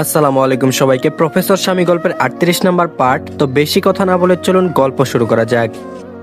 আসসালামু আলাইকুম সবাইকে। প্রফেসর স্বামী গল্পের 38 নম্বর পার্ট। তো বেশি কথা না বলে চলুন গল্প শুরু করা যাক।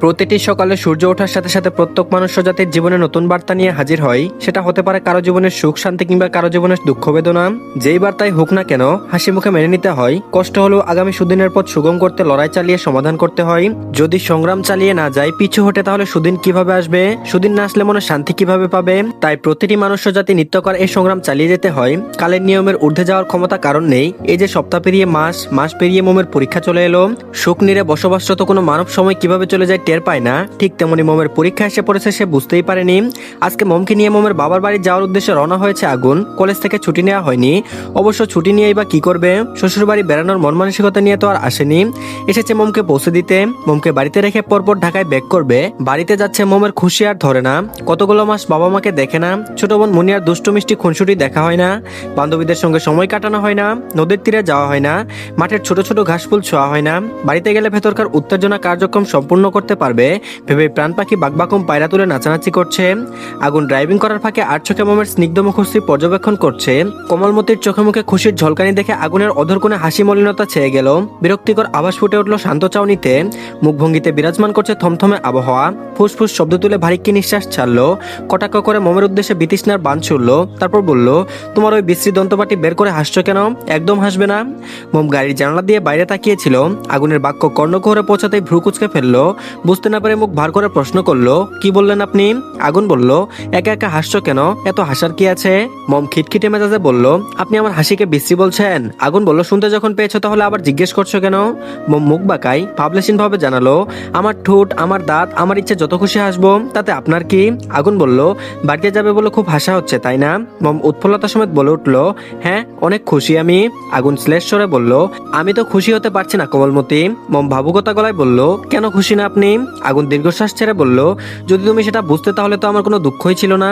প্রতিটি সকালে সূর্য ওঠার সাথে সাথে প্রত্যেক মনুষ্য জাতির জীবনে নতুন বার্তা নিয়ে হাজির হয়। সেটা হতে পারে কারো জীবনের সুখ শান্তি কিংবা কারো জীবনের দুঃখ বেদনা। যেই বার্তাই হোক না কেন হাসি মুখে মেনে নিতে হয়। কষ্ট হলেও আগামী সুদিনের পথ সুগম করতে লড়াই চালিয়ে সমাধান করতে হয়। যদি সংগ্রাম চালিয়ে না যায়, পিছু হটে, তাহলে সুদিন কিভাবে আসবে? সুদিন না আসলে মনে শান্তি কিভাবে পাবে? তাই প্রতিটি মনুষ্য জাতি নিত্যকর এই সংগ্রাম চালিয়ে যেতে হয়। কালের নিয়মের ঊর্ধ্বে যাওয়ার ক্ষমতা কারণ নেই। এই যে সপ্তাহ পেরিয়ে মাস, মাস পেরিয়ে মোমের পরীক্ষা চলে এলো। সুখ নিরে বসবাসরত কোনো মানব সময় কিভাবে চলে যায় টের পায় না, ঠিক তেমনি মোমের পরীক্ষা এসে পড়েছে, সে বুঝতেই পারেনি। আজকে মোমকে নিয়ে মোমের বাবার বাড়ি যাওয়ার উদ্দেশ্যে রওনা হয়েছে আগুন। কলেজ থেকে ছুটি নেওয়া হয়নি। অবশ্য ছুটি নিয়েই বা কি করবে? শ্বশুর বাড়ি বেড়ানোর মন মানসিকতা নিয়ে তো আর আসেনি। এসেছে মোমকে পৌঁছে দিতে। মোমকে বাড়িতে রেখে পরপর ঢাকায় ব্যাক করবে। বাড়িতে যাচ্ছে মোমের খুশি আর ধরে না। কতগুলো মাস বাবা মাকে দেখে না। ছোট বোন মুনিয়ার দুষ্টু মিষ্টি খুনসুটি দেখা হয় না। বান্ধবীদের সঙ্গে সময় কাটানো হয় না। নদীর তীরে যাওয়া হয় না। মাঠের ছোট ছোট ঘাসফুল ছোঁয়া হয় না। বাড়িতে গেলে ভেতরকার উত্তেজনা কার্যক্রম সম্পূর্ণ করতে পারবে ভেবে প্রাণ পাখি বাকবাকুম পায়রা তুলে নাচানাচি করছে। আগুন ড্রাইভিং করার ফাঁকে আর চোখে মোমের স্নিগ্ধ মুখশ্রী পর্যবেক্ষণ করছে। কোমলমতির চোখে মুখে খুশির ঝলকানি দেখে আগুনের অধর কোণে হাসি মলিনতা ছেয়ে গেল। বিরক্তিকর আভাস ফুটে উঠল শান্ত চাউনিতে। মুখভঙ্গিতে বিরাজমান করছে থমথমে আবহাওয়া। ফুসফুস শব্দ তুলে ভারিক্কি নিঃশ্বাস ছাড়লো। কটাক্ষ করে মোমের উদ্দেশ্যে বিতৃষ্ণার বান ছুড়ল। তারপর বলল, তোমার ওই বিশ্রী দন্তপাটি বের করে হাসছো কেন? একদম হাসবে না। মোম গাড়ির জানালা দিয়ে বাইরে তাকিয়েছিল। আগুনের বাক্য কর্ণকুহরে পৌঁছাতেই ভ্রু কুচকে ফেললো। বুঝতে না পারে মুখ ভার করে প্রশ্ন করলো, কি বললেন আপনি? আগুন বলল, একা একা হাসছো কেন? এত হাসার কি আছে? মম খিটখিটে মেজাজে বলল, আপনি আমার হাসিকে বিশ্রী বলছেন? আগুন বলল, শুনতে যখন পেয়েছো তাহলে আবার জিজ্ঞেস করছো কেন? মম মুখ বাঁকাই ভাবলেশীন ভাবে জানালো, আমার ঠোঁট, আমার দাঁত, আমার ইচ্ছে যত খুশি হাসবো, তাতে আপনার কি? আগুন বলল, বাড়িতে যাবে বলে খুব হাসা হচ্ছে তাই না? মম উৎফুল্লতা সমেত বলে উঠল, হ্যাঁ অনেক খুশি আমি। আগুন শ্লেষস্বরে বলল, আমি তো খুশি হতে পারছি না কোমলমতি। মম ভাবুকতা গলায় বলল, কেন খুশি না আপনি? আগুন দীর্ঘশ্বাস ছেড়ে বলল, যদি তুমি সেটা বুঝতে তাহলে তো আমার কোনো দুঃখই ছিল না।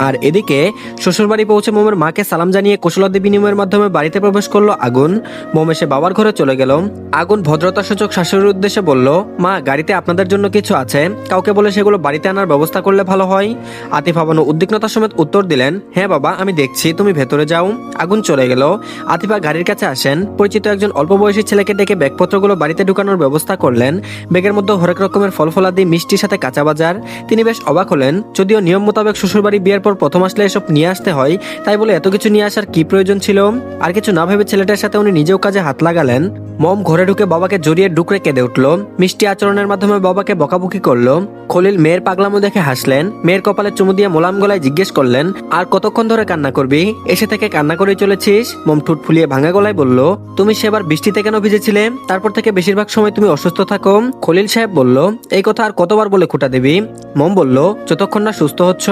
আর এদিকে শ্বশুরবাড়ি পৌঁছে মোমের মাকে সালাম জানিয়ে কুশলাদি বিনিময়ের মাধ্যমে বাড়িতে প্রবেশ করলো আগুন। মোম এসে বাবার ঘরে চলে গেল। আগুন ভদ্রতা সূচক শাশুড়ির উদ্দেশ্যে বলল, মা গাড়িতে আপনাদের জন্য কিছু আছে, কাউকে বলে সেগুলো বাড়িতে আনার ব্যবস্থা করলে ভালো হয়। আতিফা বানু উদ্বিগ্নতা সমেত উত্তর দিলেন, হ্যাঁ বাবা আমি দেখছি, তুমি ভেতরে যাও। আগুন চলে গেল। আতিফা গাড়ির কাছে আসেন। পরিচিত একজন অল্প বয়সী ছেলেকে ডেকে ব্যাগপত্রগুলো বাড়িতে ঢুকানোর ব্যবস্থা করলেন। ব্যাগের মধ্যে হরেক রকমের ফলফলাদি, মিষ্টির সাথে কাঁচা বাজার। তিনি বেশ অবাক হলেন। যদিও নিয়ম মোতাবেক শ্বশুরবাড়ি বিয়ের পর প্রথম আসলে এসব নিয়ে আসতে হয়, তাই বলে এত কিছু নিয়ে আসার কি প্রয়োজন ছিল? আর কিছু না ভেবে ছেলেটার সাথে উনি নিজেও কাজে হাত লাগালেন। মম ঘরে ঢুকে বাবাকে জড়িয়ে ডুকরে কেঁদে উঠল। মিষ্টি আচরণের মাধ্যমে বাবাকে বকাবকি করলো। খলিল মেয়ের পাগলামো দেখে হাসলেন। মেয়ের কপালে চুমু দিয়ে মোলাম গলায় জিজ্ঞেস করলেন, আর কতক্ষণ ধরে কান্না করবি? এসে থেকে কান্না করেই চলেছিস। মম ঠোঁট ফুলিয়ে ভাঙা গলায় বলল, তুমি সেবার বৃষ্টিতে কেন ভিজেছিলে? তারপর থেকে বেশিরভাগ সময় তুমি অসুস্থ থাকো। খলিল সাহেব বলল, এই কথা আর কতবার বলে খুঁটা দিবি? মম বলল, যতক্ষণ না সুস্থ হচ্ছ।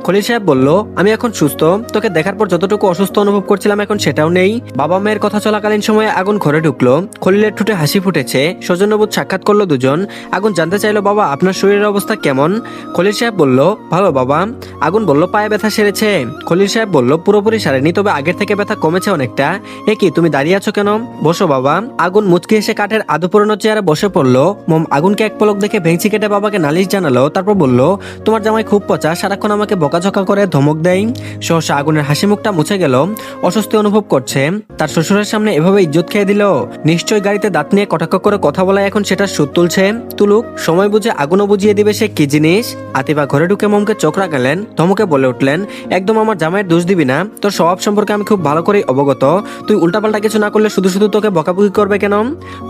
খলিল সাহেব বলল, আমি এখন সুস্থ। তোকে দেখার পর যতটুকু অসুস্থ অনুভব করছিলাম এখন সেটাও নেই। বাবা মেয়ের কথা চলাকালীন সময়ে আগুন ঘরে ঢুকলো। খলিলের ঠোঁটে হাসি ফুটেছে। সৌজন্যবোধ সাক্ষাৎ করলো দুজন। আগুন জানতে চাইলো, বাবা আপনার শরীরের অবস্থা কেমন? খলিল সাহেব বলল, ভালো বাবা। আগুন বলল, পায়ে ব্যথা সেরেছে? খলিল সাহেব বলল, পুরোপুরি সারেনি, তবে আগের থেকে ব্যথা কমেছে অনেকটা। এ কি, তুমি দাঁড়িয়ে আছো কেন? বসো বাবা। আগুন মুচকি এসে কাঠের আদু পুরনো চেয়ারে বসে পড়লো। মম আগুনকে এক পলক দেখে ভেঙচি কেটে বাবাকে নালিশ জানালো। তারপর বলল, তোমার জামাই খুব পচা, সারাক্ষণ আমাকে বকাঝকা করে ধমক দেয়। সহসা আগুনের হাসি মুখটা মুছে গেল। অস্বস্তি অনুভব করছে। তার শ্বশুরের সামনে এভাবে ইজ্জত খেয়ে দিল। নিশ্চয়ই গাড়িতে দাঁত নিয়ে কটাক্ষ করে কথা বলায় এখন সেটা সুদ তুলছে। তুলুক, সময় বুঝে আগুনও বুঝিয়ে দিবে সে কি জিনিস। আতিফা ঘরে ঢুকে মমকে চোখ রাগালেন। ধমকে বলে উঠলেন, একদম আমার জামাইয়ের দোষ দিবি না। তোর স্বভাব সম্পর্কে আমি খুব ভালো করেই অবগত। তুই উল্টাপাল্টা কিছু না করলে শুধু শুধু তোকে বকাবকি করবে কেন?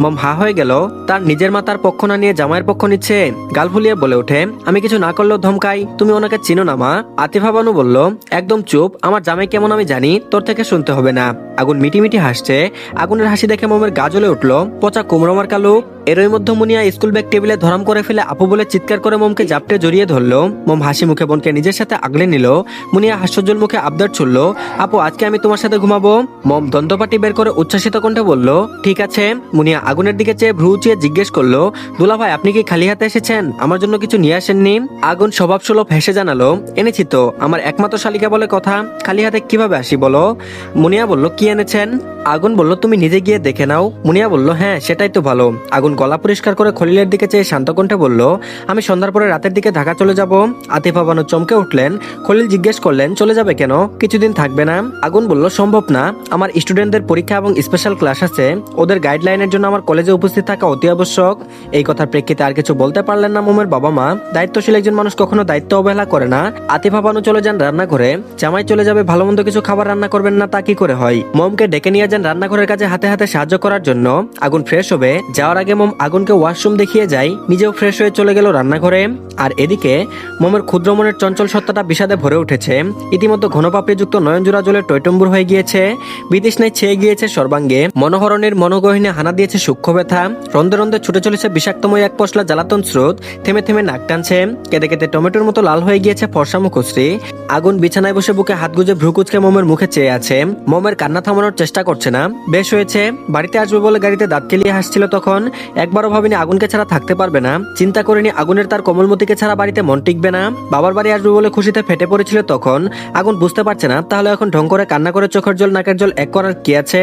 মম হা হয়ে গেল। তার নিজের মাতার পক্ষ না নিয়ে জামাইয়ের পক্ষ নিচ্ছে। গাল ফুলিয়ে বলে ওঠে, আমি কিছু না করলেও ধমকাই, তুমি ওনাকে চিনো না মা? আতিফা বানু বলল, একদম চুপ, আমার জামাই কেমন আমি জানি, তোর থেকে শুনতে হবে না। আগুন মিটিমিটি হাসছে। আগুনের হাসি দেখে মমের গা জ্বলে উঠল। পচা কুমড়োমার কালো। এরই মধ্যে মুনিয়া স্কুল ব্যাগ টেবিলে ধরাম করে ফেলে আপু বলে চিৎকার করে মমকে জাপটে জড়িয়ে ধরলো। মম হাসি মুখে বোনকে নিজের সাথে আগলে নিল। মুনিয়া হাস্যজ্জ্বল মুখে আবদার ছুড়ল, আপু আজকে আমি তোমার সাথে ঘুমাবো। মম দন্তপাটি বের করে উচ্ছ্বাসিত কণ্ঠে বলল, ঠিক আছে। মুনিয়া আগুনের দিকে চেয়ে ভ্রু উঁচিয়ে জিজ্ঞেস করলো, দুলা ভাই আপনি কি খালি হাতে এসেছেন? আমার জন্য কিছু নিয়ে আসেননি? আগুন স্বভাব সুলভ হেসে জানালো, এনেছি তো, আমার একমাত্র শালিকা বলে কথা, খালি হাতে কিভাবে আসি বলো? মুনিয়া বলল, কি এনেছেন? আগুন বলল, তুমি নিজে গিয়ে দেখে নাও। মুনিয়া বলল, হ্যাঁ সেটাই তো ভালো। আগুন গলা পরিষ্কার করে খলিলের দিকে চেয়ে শান্ত কণ্ঠে বলল, আমি সন্ধ্যার পরে রাতের দিকে ঢাকা চলে যাব। আতিফা বানু চমকে উঠলেন। খলিল জিজ্ঞেস করলেন, চলে যাবে কেন? কিছুদিন থাকবে না? আগুন বলল, সম্ভব না, আমার স্টুডেন্টদের পরীক্ষা এবং স্পেশাল ক্লাস আছে, ওদের গাইডলাইনের জন্য আমার কলেজে উপস্থিত থাকা অতি আবশ্যক। এই কথার প্রেক্ষিতে আর কিছু বলতে পারলেন না মোমের বাবা মা। দায়িত্বশীল একজন মানুষ কখনো দায়িত্ব অবহেলা করে না। আতিফা বানু চলে যান রান্নাঘরে। জামাই চলে যাবে, ভালো মন্দ কিছু খাবার রান্না করবেন না তা কি করে হয়? মমকে ডেকে নিয়ে যান রান্নাঘরের কাজে হাতে হাতে সাহায্য করার জন্য। আগুন ফ্রেশ হবে, যাওয়ার আগে মম আগুনকে ওয়াশরুম দেখিয়ে যায়, নিজেও ফ্রেশ হয়ে চলে গেল রান্নাঘরে। আর এদিকে মমের ক্ষুদ্র মনের চঞ্চল সত্তাটা বিষাদে ভরে উঠেছে। ইতিমধ্যে ঘনপাপড়িযুক্ত নয়নজোড়া জলে টইটম্বুর হয়ে গিয়েছে, বিতৃষ্ণায় ছেয়ে গিয়েছে সর্বাঙ্গে, মনোহরণের মনোগহিনে হানা দিয়েছে সূক্ষ্ম ব্যথা, রন্ধে রন্ধে ছুটে চলেছে বিষাক্তময় এক পশলা জ্বালাতন স্রোত, থেমে থেমে নাক টানছে, কেঁদে কেঁদে টমেটোর মতো লাল হয়ে গিয়েছে ফর্সা মুখশ্রী। আগুন বিছানায় বসে বুকে হাত গুজে ভ্রু কুচকে মমের মুখে চেয়ে আছে। মমের কান্না থামানোর চেষ্টা করছে না। বেশ হয়েছে, বাড়িতে আসবে বলে গাড়িতে দাঁত কেলিয়ে হাসছিল তখন। একবারও ভাবিনি আগুনকে ছাড়া থাকতে পারবে না, চিন্তা করিনি আগুনের তার কোমলমতিকে ছাড়া বাড়িতে মন টিকবে না। বাবার বাড়ি আসবে বলে খুশিতে ফেটে পড়েছিল তখন। আগুন বুঝতে পারছে না তাহলে এখন ঢং করে কান্না করে চোখের জল নাকের জল এক করার কি আছে?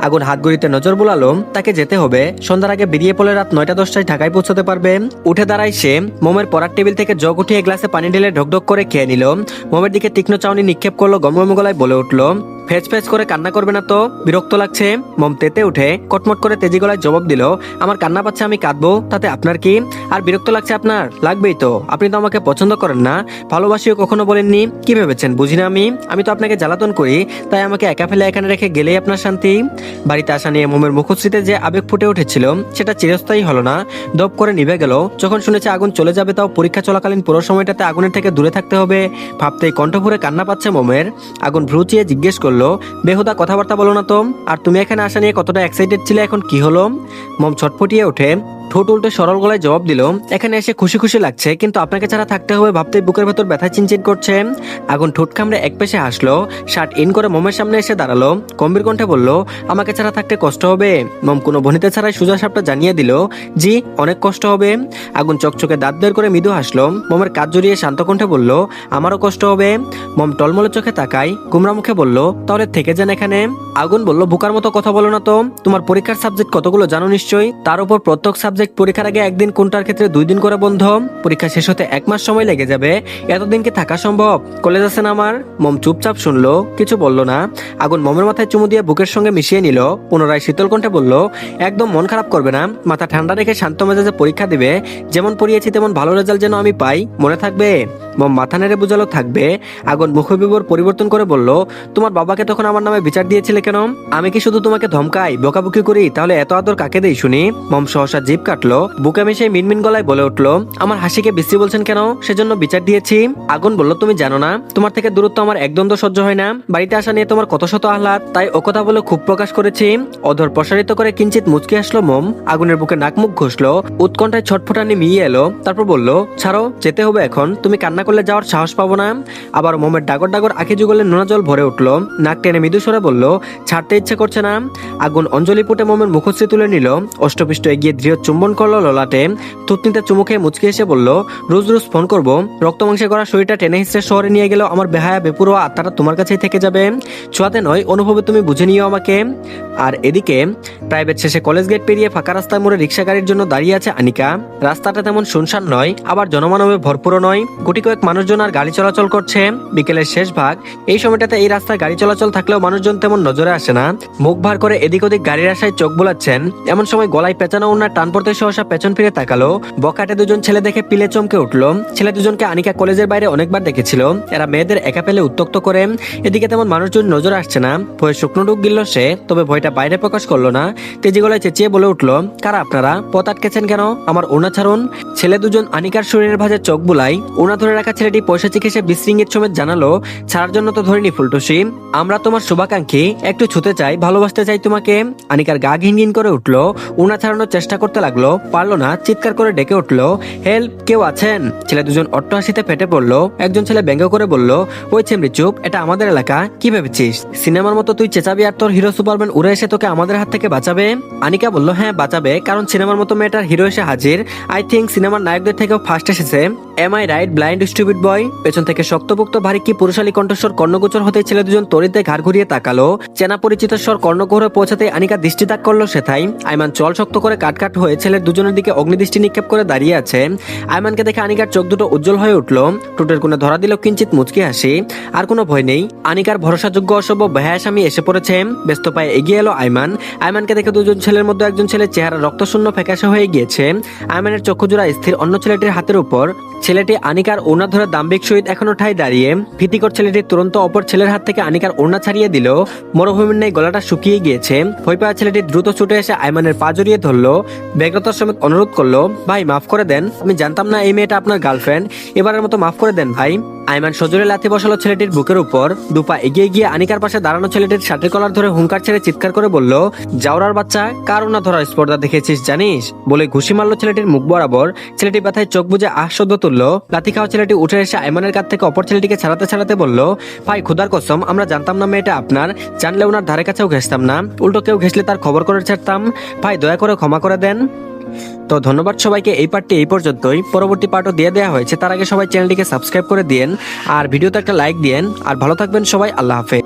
আগুন হাত ঘড়িতে নজর বুলালো, তাকে যেতে হবে। সন্ধ্যার আগে বেরিয়ে পড়লে রাত 9টা-10টায় ঢাকায় পৌঁছতে পারবে। উঠে দাঁড়ায় সে, মোমের পড়ার টেবিল থেকে জগ উঠিয়ে গ্লাসে পানি ঢেলে ঢকঢক করে খেয়ে নিল। মোমের দিকে তীক্ষ্ণ চাউনি নিক্ষেপ করলো, গমগম গলায় বলে উঠল, ফেচ ফেচ করে কান্না করবে না তো? বিরক্ত লাগছে। মম তেতে উঠে কটমট করে তেজি গলায় জবাব দিল, আমার কান্না পাচ্ছে, আমি কাঁদবো, তাতে আপনার কি? আর বিরক্ত লাগছে আপনার? লাগবেই তো, আপনি তো আমাকে পছন্দ করেন না, ভালোবাসিও কখনো বলেননি। কি ভেবেছেন বুঝি না আমি তো আপনাকে জ্বালাতন করি, তাই আমাকে একা ফেলে এখানে রেখে গেলেই আপনার শান্তি? বাড়িতে আসা নিয়ে মোমের মুখশ্রীতে যে আবেগ ফুটে উঠেছিল সেটা চিরস্থায়ী হলো না, দপ করে নিভে গেল যখন শুনেছে আগুন চলে যাবে, তাও পরীক্ষা চলাকালীন পুরো সময়টাতে আগুনের থেকে দূরে থাকতে হবে। ভাবতেই কণ্ঠ ভরে কান্না পাচ্ছে মোমের। আগুন ভ্রু চিয়ে জিজ্ঞেস করলো, বেহুদা কথাবার্তা বলো না তো, আর তুমি এখানে আসা নিয়ে কতটা এক্সাইটেড ছিলে, এখন কি হলো? মম ছটফটিয়ে ওঠে, ঠোঁট উল্টে সরল গলায় জবাব দিল, এখানে এসে খুশি খুশি লাগছে, কিন্তু আপনাকে ছাড়া থাকতে হবে ভাবতেই বুকের ভেতর ব্যথা চিনচিন করছে। আগুন ঠোঁট কামড়ে এক পেশে হাসলো, শার্ট ইন করে মমের সামনে এসে দাঁড়ালো, গম্ভীর কণ্ঠে বলল, আমাকে ছাড়া থাকতে কষ্ট হবে? মম কোনো ভনিতে ছাড়াই সোজা সাপটা জানিয়ে দিল, জি অনেক কষ্ট হবে। আগুন চকচকে দাঁত বের করে মৃদু হাসলো, মমের কাজ জড়িয়ে শান্ত কণ্ঠে বলল, আমারও কষ্ট হবে। মম টলমলে চোখে তাকায়, গুমরা মুখে বলল, তাহলে থেকে যান এখানে। আগুন বলল, বোকার মতো কথা বলো না তো, তোমার পরীক্ষার সাবজেক্ট কতগুলো জানো নিশ্চয়ই, তার উপর প্রত্যেক সাবজেক্ট পরীক্ষার আগে একদিন, কোনটার ক্ষেত্রে 2 দিন করে বন্ধ, পরীক্ষা শেষ হতে 1 মাস সময় লেগে যাবে, এতদিন কি থাকা সম্ভব? কলেজ আছে না আমার। মম চুপচাপ শুনলো, কিছু বলল না। আগুন মমের মাথায় চুমু দিয়ে বুকের সঙ্গে মিশিয়ে নিল, পুনরায় শীতল কণ্ঠে বলল, একদম মন খারাপ করবে না, মাথা ঠান্ডা রেখে শান্ত মেজাজে পরীক্ষা দিবে, যেমন পড়িয়েছি তেমন ভালো রেজাল্ট যেন আমি পাই, মনে থাকবে? মম মাথা নেড়ে বুঝালো, থাকবে। আগুন মুখবিবর পরিবর্তন করে বলল, তোমার বাবাকে তখন আমার নামে বিচার দিয়েছিলে কেন? আমি কি শুধু তোমাকে ধমকাই, বকাবকি করি? তাহলে এত আদর কাকে দেই শুনি? মম সহসা জিভ কাটলো, বুকে মিশে মিনমিন গলায় বলে উঠলো, আমার হাসিকে বিশ্রী বলছেন কেন? সেজন্য বিচার দিয়েছি। আগুন বলল, তুমি জানো না, তোমার থেকে দূরত্ব আমার এক দ্বন্দ্ব সহ্য হয় না, বাড়িতে আসা নিয়ে তোমার কত শত আহ্লাদ, তাই ও কথা বলে খুব প্রকাশ করেছি। অধর প্রসারিত করে কিঞ্চিত মুচকি আসলো মম, আগুনের বুকে নাক মুখ ঘষলো, উৎকণ্ঠায় ছটফটানি মিয়ে এলো, তারপর বলল, ছাড়ো, যেতে হবে এখন, তুমি কান্না করলে যাওয়ার সাহস পাবো না। আবার মোমের ডাগর ডাগর আঁখি যুগলে নোনা জল ভরে উঠলো, নাক টেনে মৃদু সরে বলল, ছাড়তে ইচ্ছে করছে না। আগুন অঞ্জলি পুটে মোমের মুখশ্রী তুলে নিল, অষ্টপিষ্ট এগিয়ে দৃঢ় চুম্বন করলো ললাটে, থুতনিতে চুমু খেয়ে মুচকি এসে বলল, রোজ রোজ ফোন করবো, রক্ত মাংসে করা শরীরটা টেনে হিসেবে শহরে নিয়ে গেল, আমার বেহায়া বেপুরোয়া আত্মাটা তোমার কাছেই থেকে যাবে, ছোঁয়াতে নয় অনুভবে তুমি বুঝে নিও আমাকে। আর এদিকে প্রাইভেট শেষে কলেজ গেট পেরিয়ে ফাঁকা রাস্তায় মোড়ে রিক্সা গাড়ির জন্য দাঁড়িয়ে আছে আনিকা। রাস্তাটা তেমন শুনশান নয়, আবার জনমানবে ভরপুরও নয়, গুটি কয়েক মানুষজন আর গাড়ি চলাচল করছে। বিকেলের শেষ ভাগ, এই সময়টাতে এই রাস্তায় গাড়ি চলাচল থাকলেও মানুষজন তেমন নজরে আসে না, মুখ ভার করে এদিক ওদিক গাড়ির আশায় চোখ বোলাচ্ছেন। এমন সময় গলায় পেঁচানো ওনার টান পড়তে সহসা পেছন ফিরে তাকালো, বকাটে দুজন ছেলে দেখে পিলে চমকে উঠলো। ছেলে দুজনকে আনিকা কলেজের বাইরে অনেকবার দেখেছিল, এরা মেয়েদের একা পেলে উত্তক্ত করে। এদিকে তেমন মানুষজন নজর আসছে না, ভয়ে শুকনো ডুব গিলল সে, তবে ভয়টা বাইরে প্রকাশ করলো না। তেজি গলায় চেঁচিয়ে বলে উঠলো, কারা আপনারা? পথ আটকেছেন কেন? আমার ওনা ছাড়ুন। ছেলে দুজন আনিকার শরীরের ভাঁজে চোখ বুলাই। ওনা ধরে রাখা ছেলেটি পয়সা চিকিৎসে বিশৃঙ্গিত সমেত জানালো, ছাড়ার জন্য তো ধরিনি ফুলটুসি, আমরা তোমার শুভাকাঙ্ক্ষী, একটু ছুতে চাই, ভালোবাসতে চাই তোমাকে। আনিকার গা ঘিন ঘিন করে উঠলো, ওনা ছাড়ানোর চেষ্টা করতে লাগলো। লাগলো, পারলো না, চিৎকার করে ডেকে উঠলো, হেল্প, কেউ আছেন? ছেলে দুজন অট্টহাসিতে ফেটে পড়লো। একজন ছেলে ব্যঙ্গ করে বলল, ওই ছেমরি চুপ, এটা আমাদের এলাকা, কি ভেবেছিস সিনেমার মতো তুই চেঁচাবি আর তোর হিরো সুপারম্যান উড়ে এসে তোকে আমাদের হাত থেকে বাঁচাবে? আনিকা বলল, হ্যাঁ বাঁচাবে, কারণ সিনেমার মতো মেয়েটার হিরো এসে হাজির। আই থিঙ্ক সিনেমার নায়কদের থেকেও ফার্স্ট এসেছে। Am I right blind stupid boy? পেছন থেকে শক্তপোক্ত ভারী কি পুরুষালী কণ্ঠস্বর কর্ণগোচর হতে ছেলে দুজন তরিতে ঘাড় ঘুরিয়ে তাকালো। চেনা পরিচিত স্বর কর্ণকুহরে পৌঁছাতে আনিকা দৃষ্টি তাক করলো সেথায়। আইমান চল শক্ত করে কাটকাট হয়ে ছেলের দুজনের দিকে অগ্নিদৃষ্টি নিক্ষেপ করে দাঁড়িয়ে আছে। আইমানকে দেখে আনিকার চোখ দুটো উজ্জ্বল হয়ে উঠল। ঠোঁটের কোণে ধরা দিল কিঞ্চিত মুচকি হাসি। আর কোনো ভয় নেই, আনিকার ভরসাযোগ্য অসভ্য বেহায়া স্বামী এসে পড়েছে। ব্যস্ত পায়ে এগিয়ে এলো আইমান। আইমানকে দেখে দুজন ছেলের মধ্যে একজন ছেলে চেহারা রক্তশূন্য ফ্যাকাশে হয়ে গিয়েছে। আইমানের চক্ষুজোড়া স্থির অন্য ছেলেটির হাতের উপর। ছেলেটি আনিকার ওড়না ধরে দাম্ভিক সহিত এখনো ঠায় দাঁড়িয়ে। ভীতিকর ছেলেটি তুরন্ত অপর ছেলের হাত থেকে আনিকার ওড়না ছাড়িয়ে দিল। মরুভূমির ন্যায় গলাটা শুকিয়ে গিয়েছে। ভয় পাওয়া ছেলেটি দ্রুত ছুটে এসে আইমানের পা জড়িয়ে ধরলো। ব্যগ্রতার সমেত অনুরোধ করলো, ভাই মাফ করে দেন, আমি জানতাম না এই মেয়েটা আপনার গার্লফ্রেন্ড, এবারের মতো মাফ করে দেন ভাই। আইমান সজোরে লাথি বসালো ছেলেটির বুকের উপর। দুপা এগিয়ে গিয়ে আনিকার পাশে দাঁড়ানো ছেলেটির শার্টের কলার ধরে হুঙ্কার ছেড়ে চিৎকার করে বলল, জাউরার বাচ্চা, কার ওড়না ধরার স্পর্ধা দেখেছিস জানিস? বলে ঘুষি মারলো ছেলেটির মুখ বরাবর। ছেলেটি ব্যথায় চোখ বুজে আশ্চর্য তুললো। লাথি খাওয়া ছেলেটি উঠে এসে আইমানের কাছ থেকে অপর ছেলেটিকে ছাড়াতে ছাড়াতে বলল, ভাই খুদার কসম, আমরা জানতাম না মেয়েটা আপনার, জানলে ওনার ধারে কাছেও ঘেসতাম না, উল্টো কেউ ঘেসলে তার খবর করে ছাড়তাম, ভাই দয়া করে ক্ষমা করে দেন। তো ধন্যবাদ সবাইকে, এই পার্টটি এই পর্যন্তই। পরবর্তী পার্টও দিয়ে দেওয়া হয়েছে, তার আগে সবাই চ্যানেলটিকে সাবস্ক্রাইব করে দিয়েন আর ভিডিওতে একটা লাইক দিয়েন। আর ভালো থাকবেন সবাই, আল্লাহ হাফেজ।